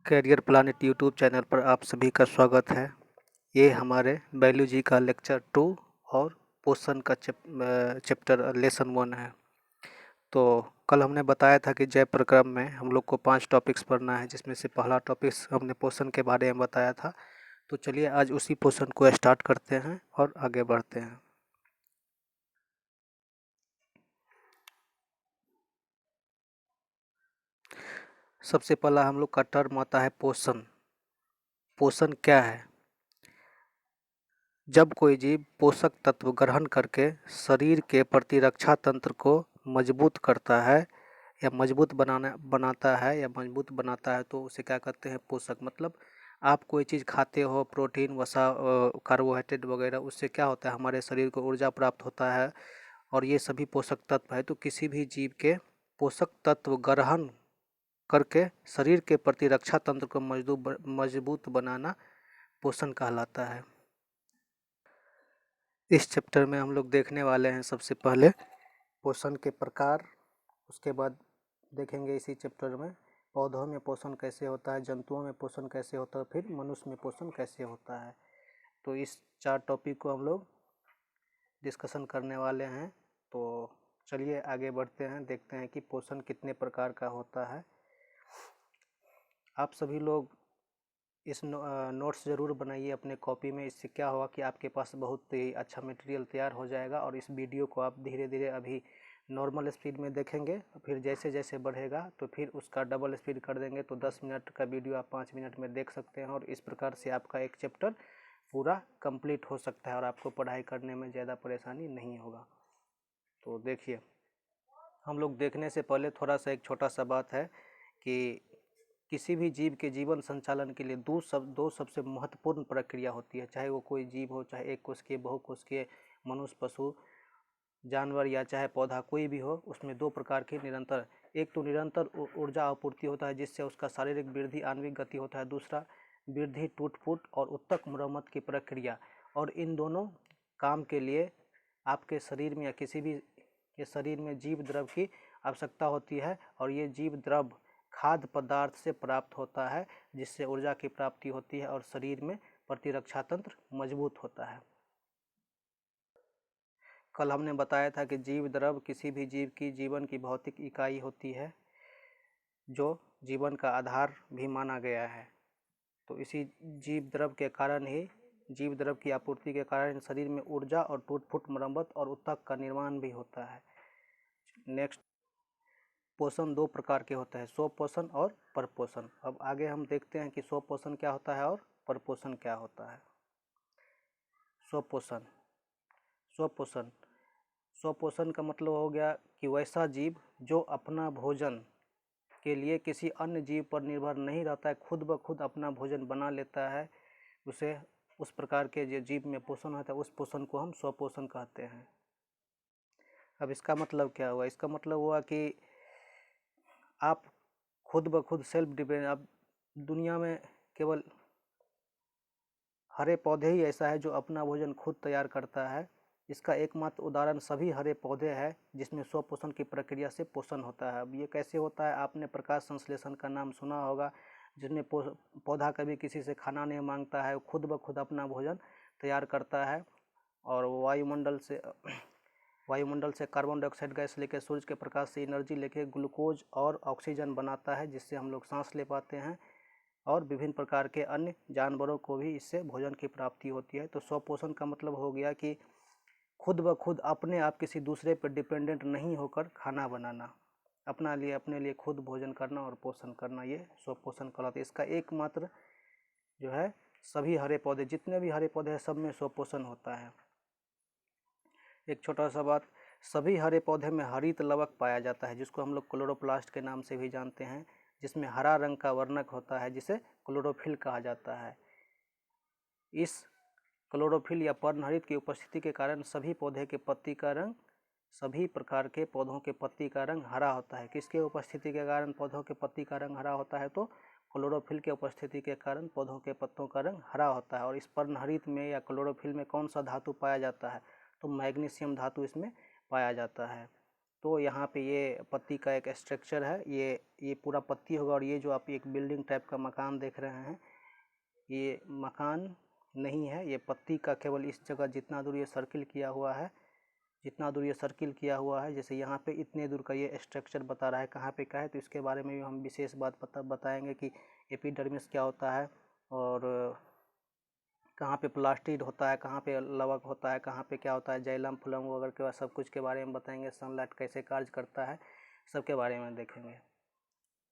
Career planet YouTube channel पर आप सभी का स्वागत है। ये हमारे बायोलॉजी का लेक्चर 2 और पोषण का चैप्टर लेसन 1 है। तो कल हमने बताया था कि जय प्रक्रम में हम लोग को 5 टॉपिक्स पढ़ना है, जिसमें से पहला टॉपिक्स हमने पोषण के बारे में बताया था। तो चलिए आज उसी पोषण को स्टार्ट करते हैं और आगे बढ़ते हैं। सबसे पहला हम लोग का टर्म आता है पोषण। पोषण क्या है? जब कोई जीव पोषक तत्व ग्रहण करके शरीर के प्रतिरक्षा तंत्र को मजबूत करता है या बनाता है तो उसे क्या कहते हैं? पोषक। मतलब आप कोई चीज़ खाते हो, प्रोटीन, वसा, कार्बोहाइड्रेट वगैरह, उससे क्या होता है? हमारे शरीर को ऊर्जा प्राप्त होता है और ये सभी पोषक तत्व है। तो किसी भी जीव के पोषक तत्व ग्रहण करके शरीर के प्रतिरक्षा तंत्र को मजबूत बनाना पोषण कहलाता है। इस चैप्टर में हम लोग देखने वाले हैं सबसे पहले पोषण के प्रकार। उसके बाद देखेंगे इसी चैप्टर में पौधों में पोषण कैसे होता है, जंतुओं में पोषण कैसे होता है, फिर मनुष्य में पोषण कैसे होता है। तो इस 4 टॉपिक को हम लोग डिस्कशन करने वाले हैं। तो चलिए आगे बढ़ते हैं, देखते हैं कि पोषण कितने प्रकार का होता है। आप सभी लोग इस नोट्स ज़रूर बनाइए अपने कॉपी में। इससे क्या होगा कि आपके पास बहुत ही अच्छा मटेरियल तैयार हो जाएगा और इस वीडियो को आप धीरे धीरे अभी नॉर्मल स्पीड में देखेंगे, फिर जैसे जैसे बढ़ेगा तो फिर उसका डबल स्पीड कर देंगे, तो 10 मिनट का वीडियो आप 5 मिनट में देख सकते हैं और इस प्रकार से आपका एक चैप्टर पूरा कंप्लीट हो सकता है और आपको पढ़ाई करने में ज़्यादा परेशानी नहीं होगा। तो देखिए, हम लोग देखने से पहले थोड़ा सा एक छोटा सा बात है कि किसी भी जीव के जीवन संचालन के लिए दो सबसे महत्वपूर्ण प्रक्रिया होती है। चाहे वो कोई जीव हो, चाहे एक कोशिकीय, बहुकोशिकीय, मनुष्य, पशु, जानवर या चाहे पौधा, कोई भी हो, उसमें 2 प्रकार की निरंतर, एक तो निरंतर ऊर्जा आपूर्ति होता है जिससे उसका शारीरिक वृद्धि, आणविक गति होता है। दूसरा वृद्धि, टूट-फूट और उत्तक मरम्मत की प्रक्रिया। और इन दोनों काम के लिए आपके शरीर में या किसी भी के शरीर में जीव द्रव की आवश्यकता होती है और ये जीव द्रव खाद्य पदार्थ से प्राप्त होता है, जिससे ऊर्जा की प्राप्ति होती है और शरीर में प्रतिरक्षा तंत्र मजबूत होता है। कल हमने बताया था कि जीव द्रव किसी भी जीव की जीवन की भौतिक इकाई होती है, जो जीवन का आधार भी माना गया है। तो इसी जीव द्रव के कारण ही, जीव द्रव की आपूर्ति के कारण शरीर में ऊर्जा और टूट-फूट, मरम्मत और उत्तक का निर्माण भी होता है। नेक्स्ट, पोषण 2 प्रकार के होते हैं, स्वपोषण और परपोषण। अब आगे हम देखते हैं कि स्वपोषण क्या होता है और परपोषण क्या होता है। स्वपोषण स्वपोषण स्वपोषण का मतलब हो गया कि वैसा जीव जो अपना भोजन के लिए किसी अन्य जीव पर निर्भर नहीं रहता है, खुद ब खुद अपना भोजन बना लेता है, उसे, उस प्रकार के जो जीव में पोषण होता है, उस पोषण को हम स्वपोषण कहते हैं। अब इसका मतलब क्या हुआ? इसका मतलब हुआ कि आप खुद ब खुद सेल्फ डिपेंड। अब दुनिया में केवल हरे पौधे ही ऐसा है जो अपना भोजन खुद तैयार करता है। इसका एकमात्र उदाहरण सभी हरे पौधे हैं जिसमें स्वपोषण की प्रक्रिया से पोषण होता है। अब ये कैसे होता है? आपने प्रकाश संश्लेषण का नाम सुना होगा, जिसमें पौधा कभी किसी से खाना नहीं मांगता है, खुद ब खुद अपना भोजन तैयार करता है और वायुमंडल से कार्बन डाइऑक्साइड गैस लेकर, सूर्य के प्रकाश से एनर्जी लेकर ग्लूकोज और ऑक्सीजन बनाता है, जिससे हम लोग सांस ले पाते हैं और विभिन्न प्रकार के अन्य जानवरों को भी इससे भोजन की प्राप्ति होती है। तो स्वपोषण का मतलब हो गया कि खुद ब खुद अपने आप किसी दूसरे पर डिपेंडेंट नहीं होकर खाना बनाना, अपने लिए खुद भोजन करना और पोषण करना, ये स्वपोषण कहलाता है। इसका एकमात्र जो है, सभी हरे पौधे, जितने भी हरे पौधे हैं, सब में स्वपोषण होता है। एक छोटा सा बात, सभी हरे पौधे में हरित लवक पाया जाता है, जिसको हम लोग क्लोरोप्लास्ट के नाम से भी जानते हैं, जिसमें हरा रंग का वर्णक होता है, जिसे क्लोरोफिल कहा जाता है। इस क्लोरोफिल या पर्णहरित की उपस्थिति के कारण सभी पौधे के पत्ती का रंग, सभी प्रकार के पौधों के पत्ती का रंग हरा होता है। किसके उपस्थिति के कारण पौधों के पत्ती का रंग हरा होता है? तो क्लोरोफिल के उपस्थिति के कारण पौधों के पत्तों का रंग हरा होता है। और इस पर्णहरित में या क्लोरोफिल में कौन सा धातु पाया जाता है? तो मैग्नीशियम धातु इसमें पाया जाता है। तो यहाँ पे ये पत्ती का एक स्ट्रक्चर है, ये पूरा पत्ती होगा। और ये जो आप एक बिल्डिंग टाइप का मकान देख रहे हैं, ये मकान नहीं है, ये पत्ती का केवल इस जगह जितना दूर ये सर्किल किया हुआ है, जितना दूर ये सर्किल किया हुआ है, जैसे यहाँ पे इतने दूर का ये स्ट्रक्चर बता रहा है कहाँ पे क्या है। तो इसके बारे में भी हम विशेष बात बताएंगे कि एपिडर्मिस क्या होता है, और कहाँ पे प्लास्टिड होता है, कहाँ पे लवक होता है, कहाँ पे क्या होता है, जाइलम फ्लोएम वगैरह के बाद सब कुछ के बारे में बताएंगे। सनलाइट कैसे कार्य करता है, सब के बारे में देखेंगे।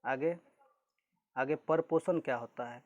आगे परपोषण क्या होता है।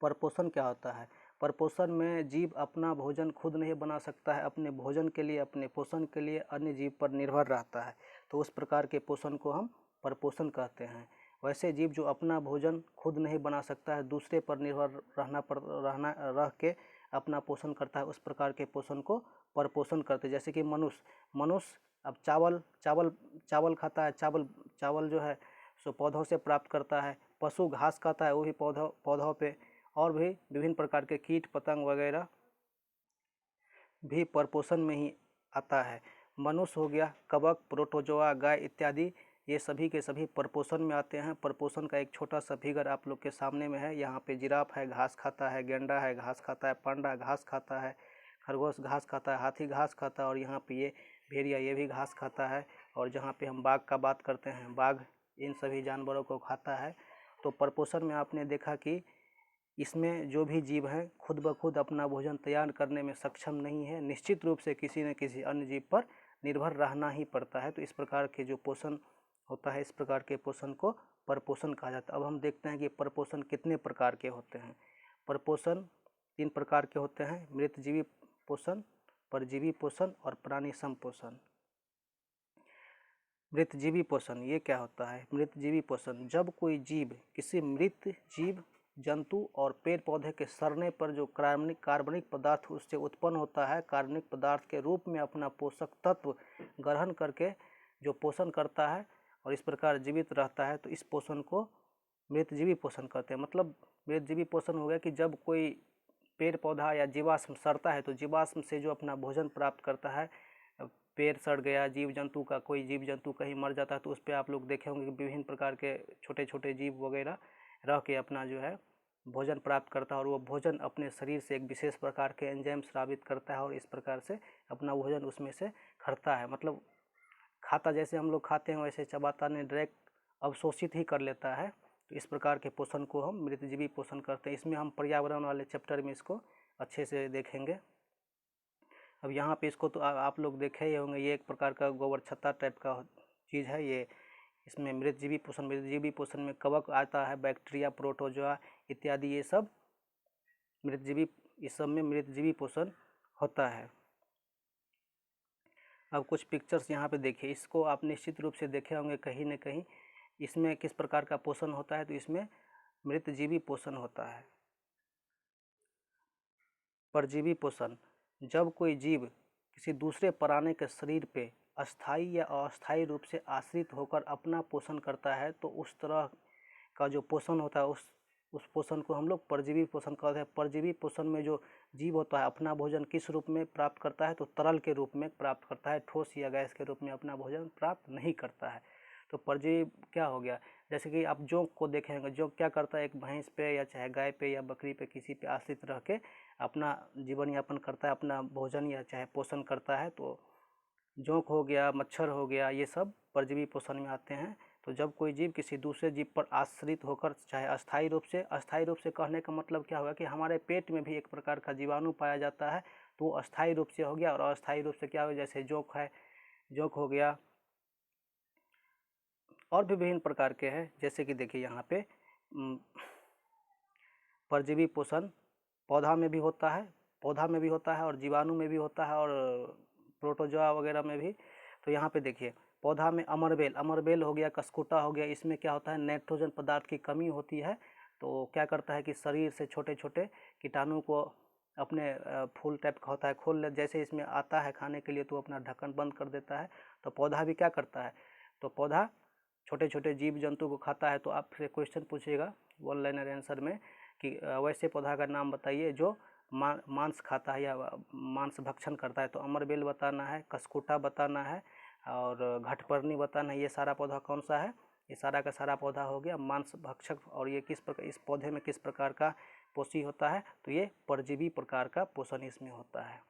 परपोषण क्या होता है? परपोषण में जीव अपना भोजन खुद नहीं बना सकता है, अपने भोजन के लिए, अपने पोषण के लिए अन्य जीव पर निर्भर रहता है, तो उस प्रकार के पोषण को हम परपोषण कहते हैं। वैसे जीव जो अपना भोजन खुद नहीं बना सकता है, दूसरे पर निर्भर रह के अपना पोषण करता है, उस प्रकार के पोषण को परपोषण करते हैं। जैसे कि मनुष्य अब चावल खाता है, चावल जो है सो पौधों से प्राप्त करता है। पशु घास खाता है, वो भी पौधों पे। और भी विभिन्न प्रकार के कीट पतंग वगैरह भी परपोषण में ही आता है। मनुष्य हो गया, कवक, प्रोटोजोआ, गाय इत्यादि, ये सभी के सभी परपोषण में आते हैं। परपोषण का एक छोटा सा फिगर आप लोग के सामने में है। यहाँ पे जिराफ है, घास खाता है, गेंडा है, घास खाता है, पांडा घास खाता है, खरगोश घास खाता है, हाथी घास खाता है, और यहाँ पे ये भेड़िया, ये भी घास खाता है। और जहाँ पे हम बाघ का बात करते हैं, बाघ इन सभी जानवरों को खाता है। तो परपोषण में आपने देखा कि इसमें जो भी जीव हैं खुद ब खुद अपना भोजन तैयार करने में सक्षम नहीं है, निश्चित रूप से किसी न किसी अन्य जीव पर निर्भर रहना ही पड़ता है। तो इस प्रकार के जो पोषण होता है, इस प्रकार के पोषण को परपोषण कहा जाता है। अब हम देखते हैं कि परपोषण कितने प्रकार के होते हैं। परपोषण 3 प्रकार के होते हैं: मृतजीवी पोषण, परजीवी पोषण और प्राणी संपोषण। मृतजीवी पोषण ये क्या होता है? मृतजीवी पोषण, जब कोई जीव किसी मृत जीव, जंतु और पेड़ पौधे के सड़ने पर जो कार्बनिक पदार्थ उससे उत्पन्न होता है, कार्बनिक पदार्थ के रूप में अपना पोषक तत्व ग्रहण करके जो पोषण करता है और इस प्रकार जीवित रहता है, तो इस पोषण को मृतजीवी पोषण कहते हैं। मतलब मृतजीवी पोषण हो गया कि जब कोई पेड़ पौधा या जीवाश्म सड़ता है, तो जीवाश्म से जो अपना भोजन प्राप्त करता है, पेड़ सड़ गया, जीव जंतु का कोई जीव जंतु कहीं मर जाता है, तो उस पर आप लोग देखे होंगे कि विभिन्न प्रकार के छोटे छोटे जीव वगैरह रह के अपना जो है भोजन प्राप्त करता है, और वो भोजन अपने शरीर से एक विशेष प्रकार के एंजाइम स्रावित करता है और इस प्रकार से अपना भोजन उसमें से खरता है। मतलब खाता जैसे हम लोग खाते हैं वैसे चबाता नहीं, डायरेक्ट अवशोषित ही कर लेता है। तो इस प्रकार के पोषण को हम मृतजीवी पोषण करते हैं। इसमें हम पर्यावरण वाले चैप्टर में इसको अच्छे से देखेंगे। अब यहाँ पे इसको तो आप लोग देखे ही होंगे, ये एक प्रकार का गोबर छत्ता टाइप का चीज़ है ये। इसमें मृतजीवी पोषण में कवक आता है, बैक्टीरिया, प्रोटोजोआ इत्यादि, ये सब इस सब में मृतजीवी पोषण होता है। अब कुछ पिक्चर्स यहाँ पे देखिए, इसको आप निश्चित रूप से देखे होंगे कहीं न कहीं। इसमें किस प्रकार का पोषण होता है? तो इसमें मृतजीवी पोषण होता है। परजीवी पोषण, जब कोई जीव किसी दूसरे प्राणी के शरीर पे अस्थायी या अस्थायी रूप से आश्रित होकर अपना पोषण करता है, तो उस तरह का जो पोषण होता है उस पोषण को हम लोग परजीवी पोषण कहते हैं। परजीवी पोषण में जो जीव होता है अपना भोजन किस रूप में प्राप्त करता है? तो तरल के रूप में प्राप्त करता है, ठोस या गैस के रूप में अपना भोजन प्राप्त नहीं करता है। तो परजीवी क्या हो गया? जैसे कि आप जोंक को देखेंगे, जोंक क्या करता है? एक भैंस पे या चाहे गाय पे या बकरी पे किसी पे आश्रित रह के अपना जीवन यापन करता है, अपना भोजन या चाहे पोषण करता है। तो जोंक हो गया, मच्छर हो गया, ये सब परजीवी पोषण में आते हैं। तो जब कोई जीव किसी दूसरे जीव पर आश्रित होकर, चाहे अस्थायी रूप से कहने का मतलब क्या होगा कि हमारे पेट में भी एक प्रकार का जीवाणु पाया जाता है, तो वो अस्थायी रूप से हो गया। और अस्थायी रूप से क्या हो, जैसे जोंक है, जोंक हो गया, और भी विभिन्न प्रकार के हैं। जैसे कि देखिए यहाँ पे परजीवी पोषण पौधा में भी होता है और जीवाणु में भी होता है और प्रोटोजोआ वगैरह में भी। तो यहाँ पे देखिए पौधा में अमरबेल हो गया, कसकुटा हो गया, इसमें क्या होता है? नाइट्रोजन पदार्थ की कमी होती है। तो क्या करता है कि शरीर से छोटे छोटे कीटाणु को अपने फूल टाइप का होता है, खोल ले, जैसे इसमें आता है खाने के लिए तो अपना ढक्कन बंद कर देता है। तो पौधा भी क्या करता है? तो पौधा छोटे छोटे जीव जंतु को खाता है। तो आपसे क्वेश्चन पूछेगा वन लाइनर आंसर में कि वैसे पौधा का नाम बताइए जो मांस खाता है या मांस भक्षण करता है। तो अमरबेल बताना है, कसकुटा बताना है, और घटपर्णी बताना है ये सारा पौधा कौन सा है। ये सारा का सारा पौधा हो गया मांस भक्षक। और ये किस प्रकार, इस पौधे में किस प्रकार का पोषी होता है, तो ये परजीवी प्रकार का पोषण इसमें होता है।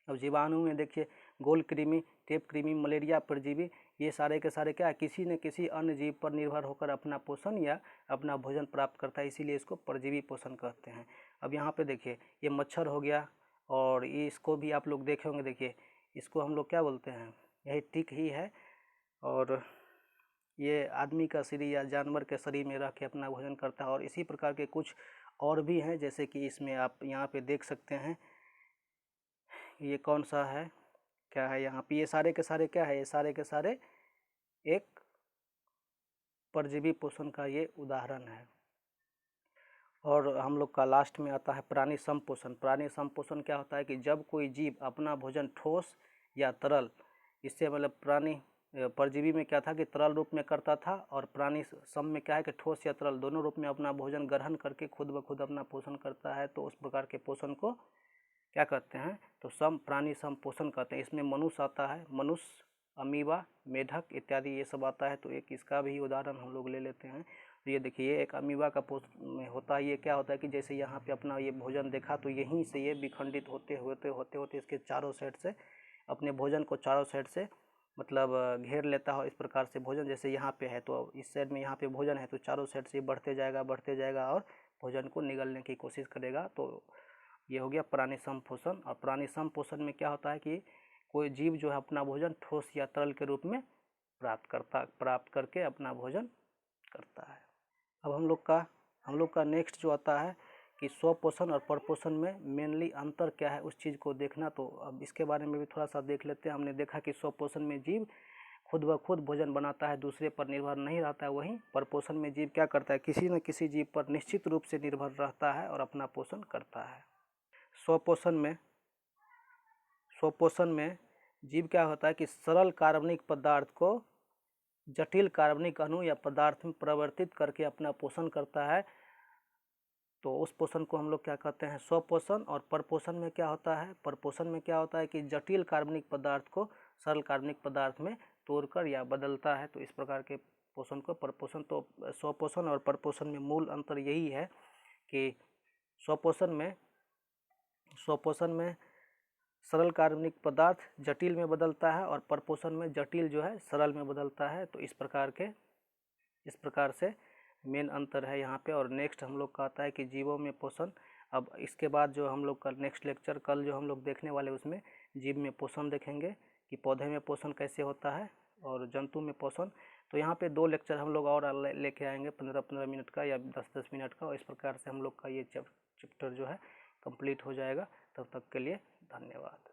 अब जीवाणु में देखिए गोल कृमि, टेप कृमि, मलेरिया परजीवी, ये सारे के सारे क्या है, किसी न किसी अन्य जीव पर निर्भर होकर अपना पोषण या अपना भोजन प्राप्त करता है, इसीलिए इसको परजीवी पोषण कहते हैं। अब यहाँ पे देखिए ये मच्छर हो गया, और इसको भी आप लोग देखे होंगे, देखिए इसको हम लोग क्या बोलते हैं, यही टिक ही है। और ये आदमी का शरीर या जानवर के शरीर में रह के अपना भोजन करता है। और इसी प्रकार के कुछ और भी हैं, जैसे कि इसमें आप यहाँ पे देख सकते हैं, ये कौन सा है, क्या है यहाँ पे, ये सारे के सारे क्या है, ये सारे के सारे एक परजीवी पोषण का ये उदाहरण है। और हम लोग का लास्ट में आता है प्राणी संपोषण। प्राणी संपोषण क्या होता है कि जब कोई जीव अपना भोजन ठोस या तरल, इससे मतलब प्राणी परजीवी में क्या था कि तरल रूप में करता था, और प्राणी सम में क्या है कि ठोस या तरल दोनों रूप में अपना भोजन ग्रहण करके खुद ब खुद अपना पोषण करता है, तो उस प्रकार के पोषण को क्या कहते हैं, तो सम प्राणी संपोषण कहते हैं। इसमें मनुष्य आता है, मनुष्य, अमीबा, मेढक इत्यादि ये सब आता है। तो एक इसका भी उदाहरण हम लोग ले लेते हैं। तो ये देखिए ये एक अमीबा का पोषण में होता है। ये क्या होता है कि जैसे यहाँ पे अपना ये भोजन देखा, तो यहीं से ये विखंडित होते इसके चारों साइड से अपने भोजन को चारों साइड से मतलब घेर लेता हो इस प्रकार से भोजन। जैसे यहाँ पे है तो इस साइड में यहाँ पे भोजन है, तो चारों साइड से बढ़ते जाएगा और भोजन को निगलने की कोशिश करेगा। तो ये हो गया प्राणी संपोषण। और प्राणी संपोषण में क्या होता है कि कोई जीव जो है अपना भोजन ठोस या तरल के रूप में प्राप्त करके अपना भोजन करता है। अब हम लोग का नेक्स्ट जो आता है कि स्वपोषण और परपोषण में मेनली अंतर क्या है, उस चीज़ को देखना। तो अब इसके बारे में भी थोड़ा सा देख लेते हैं। हमने देखा कि स्वपोषण में जीव खुद ब खुद भोजन बनाता है, दूसरे पर निर्भर नहीं रहता है। वहीं परपोषण में जीव क्या करता है, किसी न किसी जीव पर निश्चित रूप से निर्भर रहता है और अपना पोषण करता है। स्वपोषण में जीव क्या होता है कि सरल कार्बनिक पदार्थ को जटिल कार्बनिक अणु या पदार्थ में परिवर्तित करके अपना पोषण करता है। तो उस पोषण को हम लोग क्या कहते हैं, स्वपोषण। और परपोषण में क्या होता है, परपोषण में क्या होता है कि जटिल कार्बनिक पदार्थ को सरल कार्बनिक पदार्थ में तोड़कर या बदलता है। तो इस प्रकार के पोषण को परपोषण। तो स्वपोषण और परपोषण में मूल अंतर यही है कि स्वपोषण में सरल कार्बनिक पदार्थ जटिल में बदलता है, और परपोषण में जटिल जो है सरल में बदलता है। तो इस प्रकार से मेन अंतर है यहाँ पे। और नेक्स्ट हम लोग का आता है कि जीवों में पोषण। अब इसके बाद जो हम लोग का नेक्स्ट लेक्चर कल जो हम लोग देखने वाले, उसमें जीव में पोषण देखेंगे कि पौधे में पोषण कैसे होता है और जंतु में पोषण। तो यहाँ पे 2 लेक्चर हम लोग और लेके आएंगे, 15-15 मिनट का या 10-10 मिनट का। और इस प्रकार से हम लोग का ये चैप्टर जो है कंप्लीट हो जाएगा। तब तक के लिए धन्यवाद।